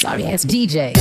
Sorry ass DJ.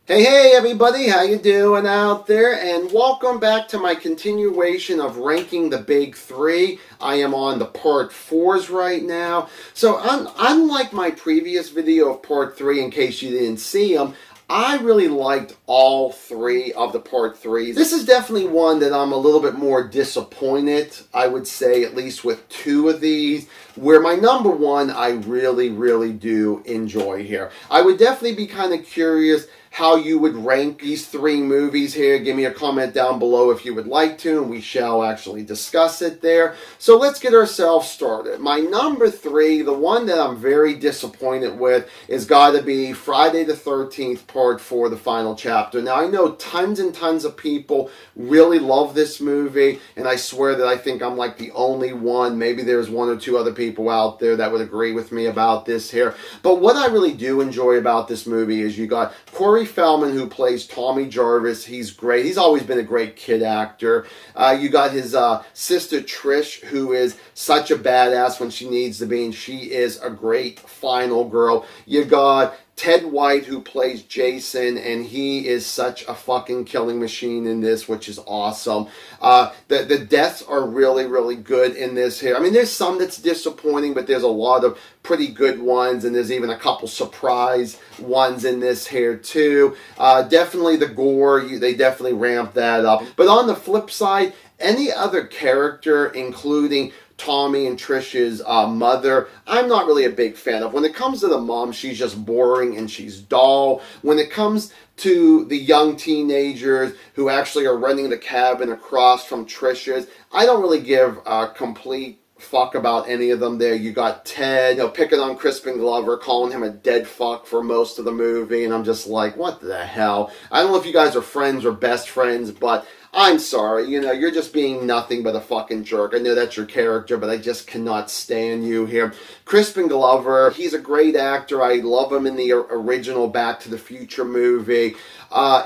Hey everybody, how you doing out there? And welcome back to my continuation of ranking the big three. I am on the part 4's right now. So unlike my previous video of part 3, in case you didn't see them, I really liked all three of the part 3s. This is definitely one that I'm a little bit more disappointed, I would say, at least with 2 of these, where my number 1 I really do enjoy here. I would definitely be kind of curious how you would rank these 3 movies here. Give me a comment down below if you would like to, and we shall actually discuss it there. So let's get ourselves started. My number 3, the one that I'm very disappointed with, is got to be Friday the 13th Part 4, the final chapter. Now, I know tons and tons of people really love this movie, and I swear that I think I'm like the only one. Maybe there's 1 or 2 other people out there that would agree with me about this here. But what I really do enjoy about this movie is you got Corey Feldman, who plays Tommy Jarvis. He's great. He's always been a great kid actor. You got his sister Trish, who is such a badass when she needs to be, and she is a great final girl. You got Ted White, who plays Jason, and he is such a fucking killing machine in this, which is awesome. The deaths are really good in this here. I mean, there's some that's disappointing, but there's a lot of pretty good ones, and there's even a couple surprise ones in this here too. Definitely the gore, they definitely ramp that up. But on the flip side, any other character, including Tommy and Trish's mother, I'm not really a big fan of. When it comes to the mom, she's just boring and she's dull. When it comes to the young teenagers who actually are running the cabin across from Trish's, I don't really give a complete fuck about any of them there. You got Ted, picking on Crispin Glover, calling him a dead fuck for most of the movie, and I'm just like, what the hell? I don't know if you guys are friends or best friends, but I'm sorry, you're just being nothing but a fucking jerk. I know that's your character, but I just cannot stand you here. Crispin Glover, he's a great actor. I love him in the original Back to the Future movie.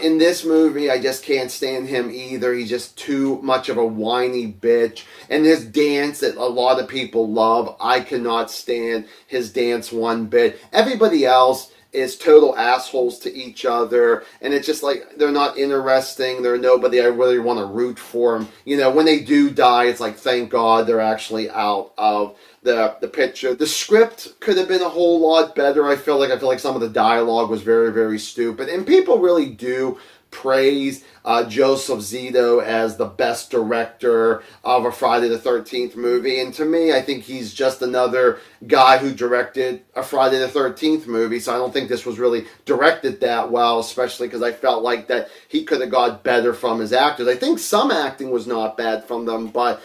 In this movie, I just can't stand him either. He's just too much of a whiny bitch. And his dance that a lot of people love, I cannot stand his dance one bit. Everybody else is total assholes to each other, and it's just like they're not interesting. They're nobody I really want to root for them. When they do die, it's like, thank God they're actually out of the picture. The script could have been a whole lot better. I feel like some of the dialogue was very stupid, and people really do praise Joseph Zito as the best director of a Friday the 13th movie, and to me, I think he's just another guy who directed a Friday the 13th movie, so I don't think this was really directed that well, especially because I felt like that he could have got better from his actors. I think some acting was not bad from them, but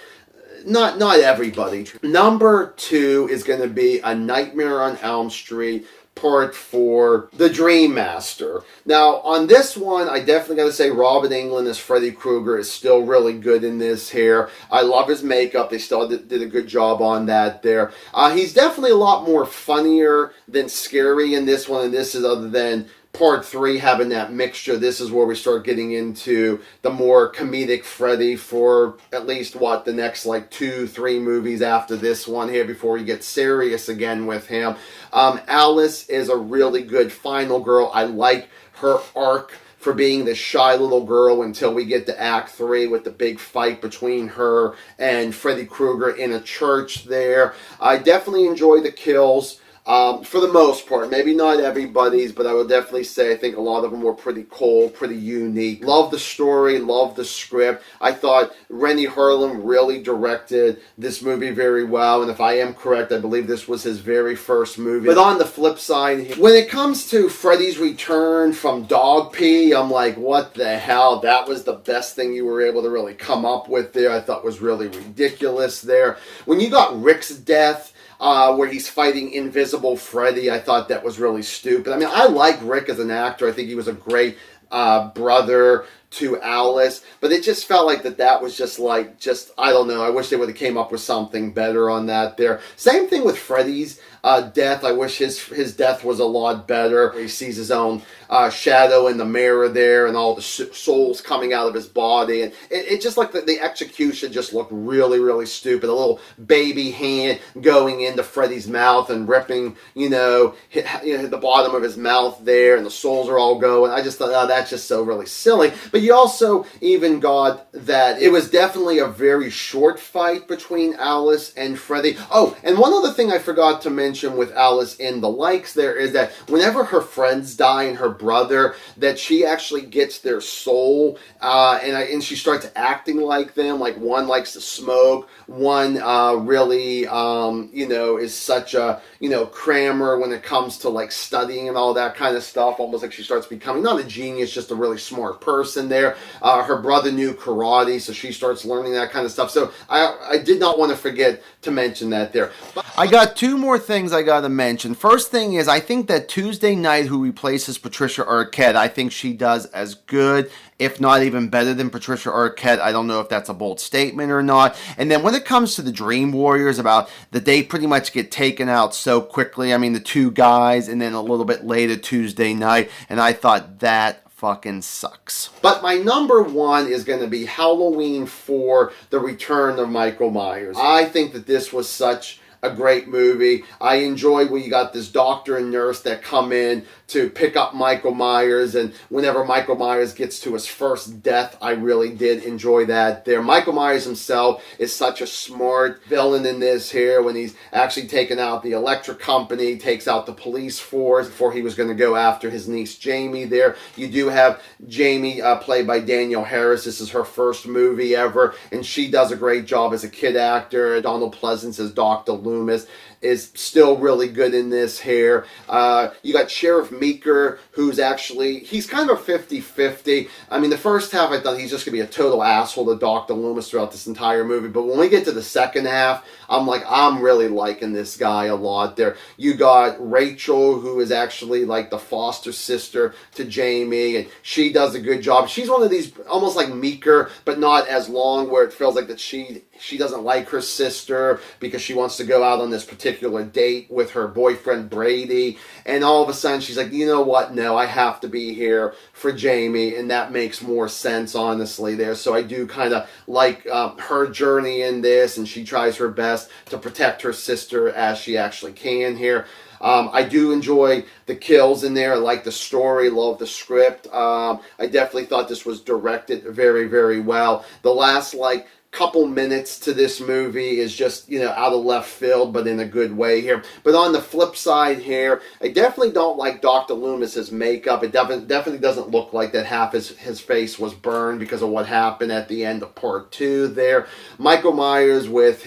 not everybody. Number 2 is going to be A Nightmare on Elm Street Part 4, The Dream Master. Now, on this one, I definitely got to say Robert Englund as Freddy Krueger is still really good in this here. I love his makeup. They still did a good job on that there. He's definitely a lot more funnier than scary in this one, and this is other than Part 3 having that mixture. This is where we start getting into the more comedic Freddy for at least, the next 2-3 movies after this one here before we get serious again with him. Alice is a really good final girl. I like her arc for being this shy little girl until we get to Act 3 with the big fight between her and Freddy Krueger in a church there. I definitely enjoy the kills. For the most part, maybe not everybody's, but I would definitely say I think a lot of them were pretty cool, pretty unique. Love the story, love the script. I thought Rennie Harlin really directed this movie very well, and if I am correct, I believe this was his very first movie. But on the flip side, when it comes to Freddy's return from dog pee, I'm like, what the hell? That was the best thing you were able to really come up with there. I thought was really ridiculous there. When you got Rick's death, where he's fighting Invisible Freddy, I thought that was really stupid. I mean, I like Rick as an actor. I think he was a great brother to Alice, but it just felt like that was just I don't know. I wish they would have came up with something better on that there. Same thing with Freddy's death. I wish his death was a lot better. He sees his own shadow in the mirror there, and all the souls coming out of his body, and it just like the execution just looked really, really stupid. A little baby hand going into Freddy's mouth and ripping, the bottom of his mouth there, and the souls are all going. I just thought, oh, that's just so really silly. But you also even got that it was definitely a very short fight between Alice and Freddy. Oh, and one other thing I forgot to mention with Alice in the likes there is that whenever her friends die and her brother, that she actually gets their soul, and she starts acting like them. Like one likes to smoke, one really, is such a, crammer when it comes to like studying and all that kind of stuff. Almost like she starts becoming not a genius, just a really smart person there. Her brother knew karate, so she starts learning that kind of stuff. So I did not want to forget to mention that there. But I got two more things I got to mention. First thing is, I think that Tuesday Night, who replaces Patricia Arquette, I think she does as good, if not even better than Patricia Arquette. I don't know if that's a bold statement or not. And then when it comes to the Dream Warriors, about that they pretty much get taken out so quickly. I mean, the two guys, and then a little bit later Tuesday Night, and I thought that fucking sucks. But my number one is going to be Halloween 4, The Return of Michael Myers. I think that this was such a great movie. I enjoy when you got this doctor and nurse that come in to pick up Michael Myers, and whenever Michael Myers gets to his first death, I really did enjoy that there. Michael Myers himself is such a smart villain in this here, when he's actually taken out the electric company, takes out the police force before he was going to go after his niece Jamie there. You do have Jamie played by Danielle Harris. This is her first movie ever, and she does a great job as a kid actor. Donald Pleasance as Dr. Loomis is still really good in this here. You got Sheriff Meeker, who's actually, he's kind of 50-50. I mean, the first half I thought he's just going to be a total asshole to Dr. Loomis throughout this entire movie, but when we get to the second half, I'm really liking this guy a lot there. You got Rachel, who is actually like the foster sister to Jamie, and she does a good job. She's one of these, almost like Meeker, but not as long, where it feels like that she doesn't like her sister because she wants to go out on this particular date with her boyfriend Brady, and all of a sudden she's like, you know what, no, I have to be here for Jamie, and that makes more sense, honestly, there. So I do kind of like her journey in this, and she tries her best to protect her sister as she actually can here. I do enjoy the kills in there. I like the story, love the script. I definitely thought this was directed very, very well. The last, couple minutes to this movie is just, out of left field, but in a good way here. But on the flip side here, I definitely don't like Dr. Loomis's makeup. It definitely doesn't look like that half his face was burned because of what happened at the end of part 2 there. Michael Myers with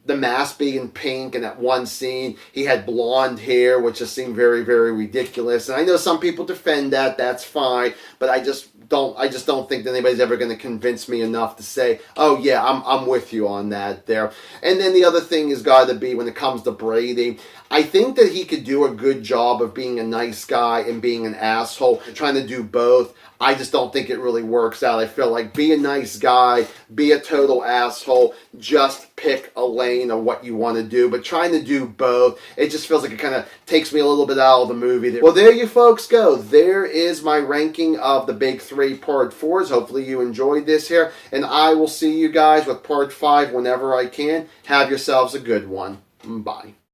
the mask being pink, and that one scene, he had blonde hair, which just seemed very, very ridiculous. And I know some people defend that, that's fine, but I just don't think that anybody's ever going to convince me enough to say, oh yeah, I'm with you on that there. And then the other thing has got to be when it comes to Brady, I think that he could do a good job of being a nice guy and being an asshole, trying to do both. I just don't think it really works out. I feel like be a nice guy, be a total asshole, just pick a lane of what you want to do. But trying to do both, it just feels like it kind of takes me a little bit out of the movie there. Well, there you folks go. There is my ranking of the big 3 part 4s. Hopefully you enjoyed this here. And I will see you guys with part 5 whenever I can. Have yourselves a good one. Bye.